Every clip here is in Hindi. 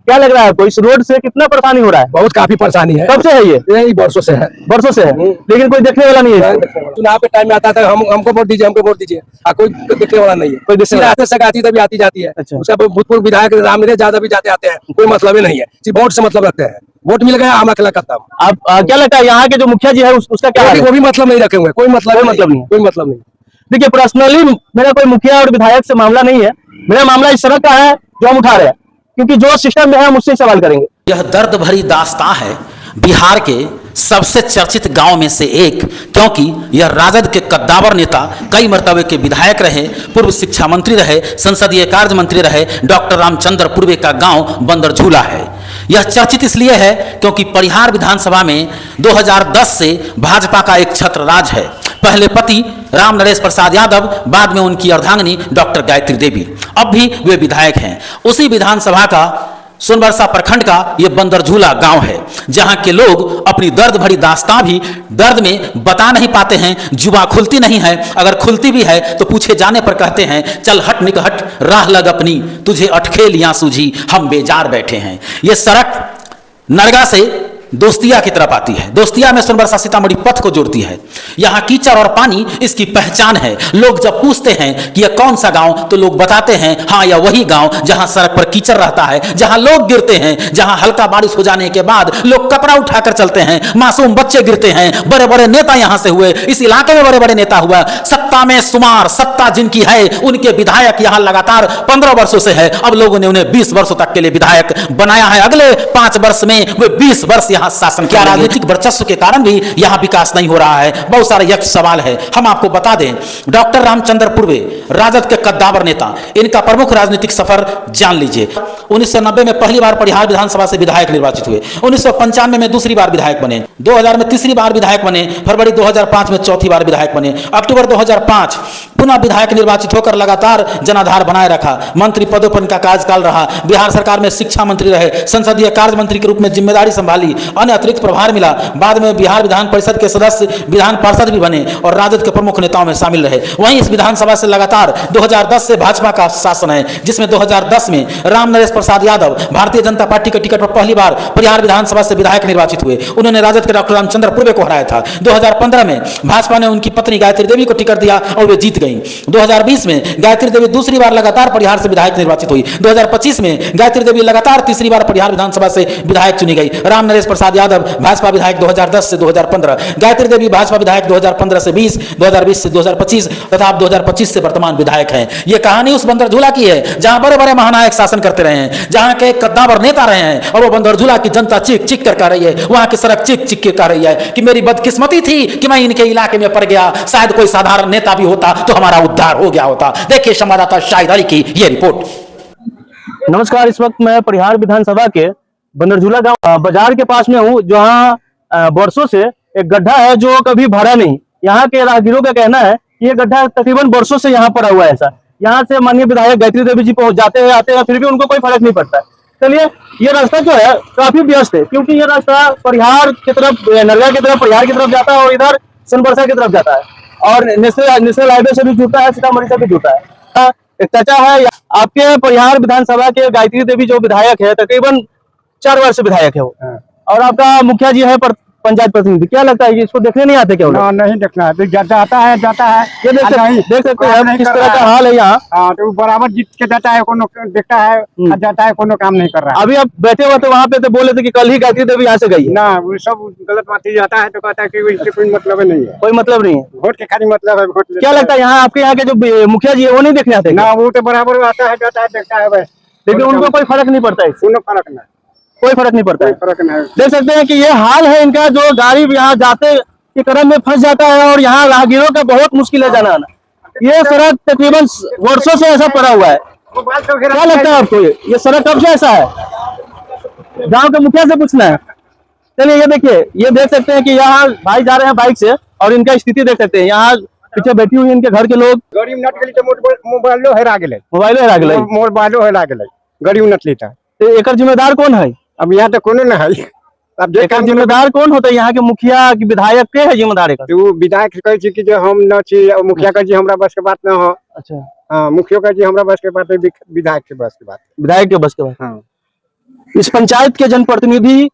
क्या लग रहा है आपको, इस रोड से कितना परेशानी हो रहा है? बहुत काफी परेशानी है। कब से है ये? यही वर्षों से है। वर्षों से है, लेकिन कोई देखने वाला नहीं है। चुनाव के टाइम में आता था, हमको वोट दीजिए, हमको वोट दीजिए, कोई देखने वाला नहीं है। कोई देखने सगाती तभी आती जाती है। अच्छा। उसका भूतपूर्व विधायक रामनिवास यादव भी जाते आते हैं, कोई मतलब ही नहीं है, सिर्फ वोट से मतलब रखते हैं। वोट मिल गया, हम अकेला करता हूँ। आप क्या लगता है यहाँ के जो मुखिया जी है उसका क्या है? वो भी मतलब नहीं रखे हुए, कोई मतलब नहीं। देखिए, पर्सनली मेरा कोई मुखिया और विधायक से मामला नहीं है, मेरा मामला इस सड़क का है जो हम उठा रहे हैं, क्योंकि जो सिस्टम में है हम उससे सवाल करेंगे। यह दर्द भरी दास्तां है बिहार के सबसे चर्चित गांव में से एक, क्योंकि यह राजद के कद्दावर नेता, कई मर्तबे के विधायक रहे, पूर्व शिक्षा मंत्री रहे, संसदीय कार्य मंत्री रहे, डॉक्टर रामचंद्र पूर्वे का गांव बंदरझूला है। यह चर्चित इसलिए है क्योंकि परिहार विधानसभा में 2010 से भाजपा का एक छत्र राज है। पहले पति राम नरेश प्रसाद यादव, बाद में उनकी अर्धांगिनी डॉक्टर गायत्री देवी, अब भी वे विधायक हैं। उसी विधानसभा का सोनबरसा प्रखंड का यह बंदरझूला गांव है, जहां के लोग अपनी दर्द भरी दास्तां भी दर्द में बता नहीं पाते हैं। जुबां खुलती नहीं है, अगर खुलती भी है तो पूछे जाने पर कहते हैं, चल हट निकहट राह लग अपनी, तुझे अटखेलियां सूझी हम बेजार बैठे हैं। यह सड़क नरगा से दोस्तिया की तरफ आती है। दोस्तिया में सोनबरसा सीतामढ़ी पथ को जोड़ती है। यहाँ कीचड़ और पानी इसकी पहचान है। लोग जब पूछते हैं कि यह कौन सा गांव, तो लोग बताते हैं, हाँ यह वही गांव जहां सड़क पर कीचड़ रहता है, जहां लोग गिरते हैं, जहां हल्का बारिश हो जाने के बाद लोग कपड़ा उठाकर चलते हैं, मासूम बच्चे गिरते हैं। बड़े बड़े नेता यहां से हुए, इस इलाके में बड़े बड़े नेता हुआ। सत्ता में शुमार, सत्ता जिनकी है, उनके विधायक यहां लगातार 15 वर्षों से है। अब लोगों ने उन्हें 20 वर्षों तक के लिए विधायक बनाया है। अगले 5 वर्ष में वे 20 वर्ष शासन किया। राजनीतिक वर्चस्व के कारण भी यहां विकास नहीं हो रहा है। बहुत सारे यक्ष सवाल है, हम आपको बता दें। डॉक्टर रामचंद्र पूर्वे राजद के कद्दावर नेता, इनका प्रमुख राजनीतिक सफर जान लीजिए। 1990 में पहली बार परिहार विधानसभा से विधायक निर्वाचित हुए, 1995 में दूसरी बार विधायक बने, 2000 में तीसरी बार विधायक बने, फरवरी 2005 में चौथी बार विधायक बने, अक्टूबर 2005 पुनः विधायक निर्वाचित होकर लगातार जनाधार बनाए रखा। मंत्री पदों पर इनका कार्यकाल रहा। बिहार सरकार में शिक्षा मंत्री रहे, संसदीय कार्य मंत्री के रूप में जिम्मेदारी संभाली, अन्य अतिरिक्त प्रभार मिला। बाद में बिहार विधान परिषद के सदस्य, विधान पार्षद भी बने और राजद के प्रमुख नेताओं में शामिल रहे। वहीं इस विधानसभा से लगातार 2010 से भाजपा का शासन है, जिसमें 2010 में राम नरेश प्रसाद यादव भारतीय जनता पार्टी के टिकट पर पहली बार परिहार विधानसभा से विधायक निर्वाचित हुए। उन्होंने राजद के डॉक्टर रामचंद्र पूर्वे को हराया था। 2015 में भाजपा ने उनकी पत्नी गायत्री देवी को टिकट दिया और वे जीत गई। 2020 में गायत्री देवी दूसरी बार लगातार परिहार से विधायक निर्वाचित हुई। 2025 में गायत्री देवी लगातार तीसरी बार परिहार विधानसभा से विधायक चुनी गई। राम नरेश प्रसाद यादव भाजपा विधायक 2010 से 2015, गायत्री देवी भाजपा विधायक 2015 से 20, 2020 से 2025 तथा 2025 से वर्तमान विधायक हैं। यह कहानी उस बंदरझूला की है जहां बड़े बड़े महानायक शासन करते रहे हैं, जहां के कद्दावर नेता रहे हैं, और वो बंदरझूला की जनता चीख चीख कर कह रही है, वहां की सड़क चीख चीख के कह रही है कि मेरी बदकिस्मती थी कि मैं इनके इलाके में पड़ गया, शायद कोई साधारण नेता भी होता तो हमारा उद्धार हो गया होता। देखिए संवाददाता शाहिद अली की यह रिपोर्ट। नमस्कार, इस वक्त मैं परिहार विधानसभा के बंदरझूला गांव बाजार के पास में हूं, जहां वर्षों से एक गड्ढा है जो कभी भरा नहीं। यहाँ के राहगीरों का कहना है कि ये गड्ढा तकरीबन वर्षों से यहाँ पड़ा हुआ है। ऐसा यहाँ से माननीय विधायक गायत्री देवी जी पहुंच जाते हैं, आते हैं, फिर भी उनको कोई फर्क नहीं पड़ता है। चलिए, ये रास्ता जो है काफी व्यस्त है, क्योंकि ये रास्ता परिहार की तरफ, नरगा की तरफ, परिहार की तरफ जाता है और इधर सोनबरसा की तरफ जाता है और नेशनल हाईवे से भी जुड़ता है, सीतामढ़ी से भी जुड़ता है। एक चर्चा है आपके परिहार विधानसभा के गायत्री देवी जो विधायक है, तकरीबन 4 वर्ष विधायक है वो, और आपका मुखिया जी है पंचायत प्रतिनिधि। क्या लगता है कि इसको देखने नहीं आते क्या? नहीं देखना है, जाता है ये देख सकते हैं किस तरह का हाल है यहाँ। तो बराबर जीत के जाता है, कोनो देखता है, जाता है, कोनो काम नहीं कर रहा है। अभी आप बैठे हुए थे वहाँ पे, तो बोले थे कि कल ही गायत्री देवी यहाँ से गई ना, वो सब गलत बात ही जाता है तो कहता है कि इससे कोई मतलब नहीं है, कोई मतलब नहीं है, वोट के खाली मतलब है। वोट क्या लगता है यहाँ आपके यहाँ के जो मुखिया जी है वो नहीं देखने आते ना? वो तो बराबर आता है, जाता है, देखता है बस, लेकिन उनको कोई फर्क नहीं पड़ता है, कोनो फर्क नहीं, कोई फर्क नहीं पड़ता है। फर्क नहीं। देख सकते हैं कि ये हाल है इनका, जो गाड़ी यहाँ जाते के क्रम में फंस जाता है और यहाँ राहगीरों का बहुत मुश्किल है जाना आना। ये सड़क तकरीबन वर्षों से ऐसा पड़ा हुआ है। क्या लगता है आपको ये सड़क कब से ऐसा है? गांव के मुखिया से पूछना है। चलिए, ये देखिए, ये देख सकते हैं कि यहाँ भाई जा रहे हैं बाइक से और इनका स्थिति देख सकते हैं। यहाँ पीछे बैठी हुई इनके घर के लोग, गरीब नट के लिए मोबाइलो हेरा गेलै, गरीब नट लेता है। तो एकर जिम्मेदार कौन है? अब यहाँ तो कोनो न है। अब एकर जिम्मेदार कौन होता है? यहाँ के मुखिया की विधायक के है जिम्मेदार एकर? तो विधायक कहे छी कि जो हम न छी, मुखिया कहे छी हमरा बस के बात न हो। अच्छा, हाँ, मुखिया कहे छी हमरा बस के बात है, विधायक के बस के बात, विधायक के बस के बात। हाँ, इस पंचायत के जनप्रतिनिधि,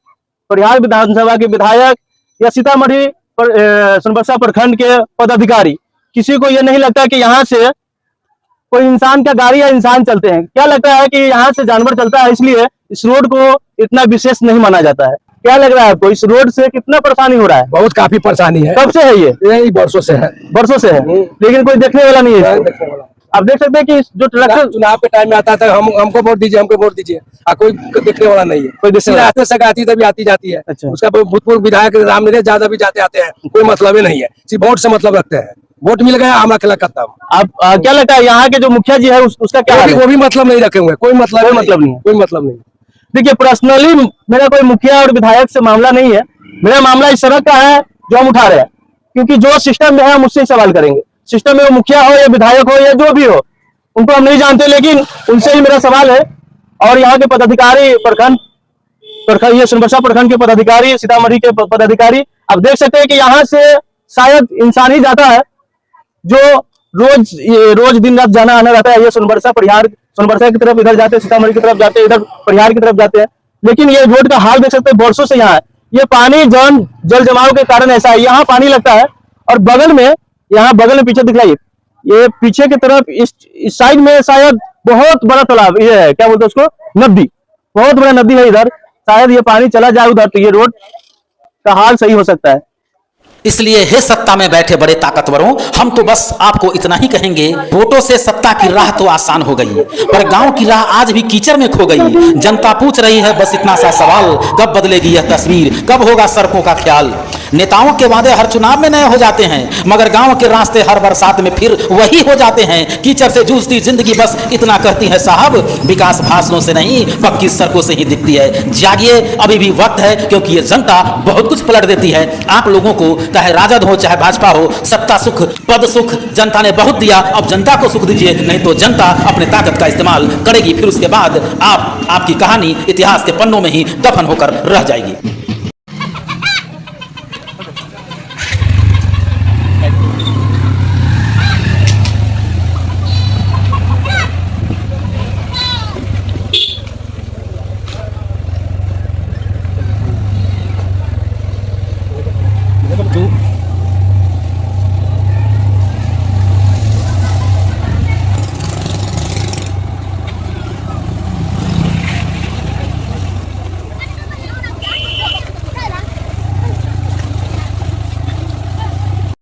परिहार विधानसभा के विधायक या सीतामढ़ी सोनबरसा प्रखंड के पदाधिकारी, किसी को यह नहीं लगता कि यहाँ से कोई इंसान का गाड़ी या इंसान चलते हैं। क्या लगता है कि यहाँ से जानवर चलता है, इसलिए इस रोड को इतना विशेष नहीं माना जाता है। क्या लग रहा है आपको, इस रोड से कितना परेशानी हो रहा है? बहुत काफी परेशानी है। कब से है ये? यही वर्षों से है। वर्षों से है, लेकिन कोई देखने वाला नहीं है। आप देख सकते हैं कि जो ट्रैक्टर चुनाव के टाइम में आता था, हमको वोट दीजिए, हमको वोट दीजिए, कोई देखने वाला नहीं है। कोई देखने वाला- रास्ते से आती तभी आती जाती है। अच्छा। उसका भूतपूर्व विधायक रामनिवास यादव भी जाते आते हैं, कोई मतलब ही नहीं है, सिर्फ वोट से मतलब रखते हैं। वोट मिल गया, हमारा खेला खत्म। आप क्या लगता है यहाँ के जो मुखिया जी है उसका क्या हाल है? वो भी मतलब नहीं रखे हुए, कोई मतलब कोई मतलब नहीं है। कोई मतलब नहीं। देखिए, पर्सनली मेरा कोई मुखिया और विधायक से मामला नहीं है। मेरा मामला इस सड़क का है जो हम उठा रहे हैं, क्योंकि जो सिस्टम में है हम उससे ही सवाल करेंगे। सिस्टम में वो मुखिया हो या विधायक हो या जो भी हो, उनको हम नहीं जानते, लेकिन उनसे ही मेरा सवाल है। और यहाँ के पदाधिकारी, ये सोनबरसा प्रखंड के पदाधिकारी, सीतामढ़ी के पदाधिकारी, आप देख सकते हैं कि यहाँ से शायद इंसान ही जाता है जो रोज दिन रात जाना आना रहता है। ये सोनबरसा की तरफ इधर जाते हैं, सीतामढ़ी की तरफ जाते हैं, इधर परिहार की तरफ जाते हैं। लेकिन ये रोड का हाल देख सकते हैं, वर्षों से यहाँ है। ये पानी जल जमाव के कारण ऐसा है, यहाँ पानी लगता है। और बगल में पीछे दिखलाइए, ये पीछे की तरफ इस साइड में शायद बहुत बड़ा तालाब, ये है क्या बोलते हैं उसको, नदी, बहुत बड़ा नदी है इधर। शायद ये पानी चला जाए उधर तो ये रोड का हाल सही हो सकता है। इसलिए हे सत्ता में बैठे बड़े ताकतवरों, हम तो बस आपको इतना ही कहेंगे, वोटों से सत्ता की राह तो आसान हो गई, पर गांव की राह आज भी कीचड़ में खो गई। जनता पूछ रही है बस इतना सा सवाल, कब बदलेगी यह तस्वीर, कब होगा सड़कों का ख्याल। नेताओं के वादे हर चुनाव में नए हो जाते हैं, मगर गांव के रास्ते हर बरसात में फिर वही हो जाते हैं। कीचड़ से जूझती जिंदगी बस इतना कहती है साहब, विकास भाषणों से नहीं पक्की सड़कों से ही दिखती है। जागिए, अभी भी वक्त है, क्योंकि ये जनता बहुत कुछ पलट देती है। आप लोगों को, चाहे राजद हो चाहे भाजपा हो, सत्ता सुख पद सुख जनता ने बहुत दिया, अब जनता को सुख दीजिए, नहीं तो जनता अपने ताकत का इस्तेमाल करेगी। फिर उसके बाद आपकी कहानी इतिहास के पन्नों में ही दफन होकर रह जाएगी।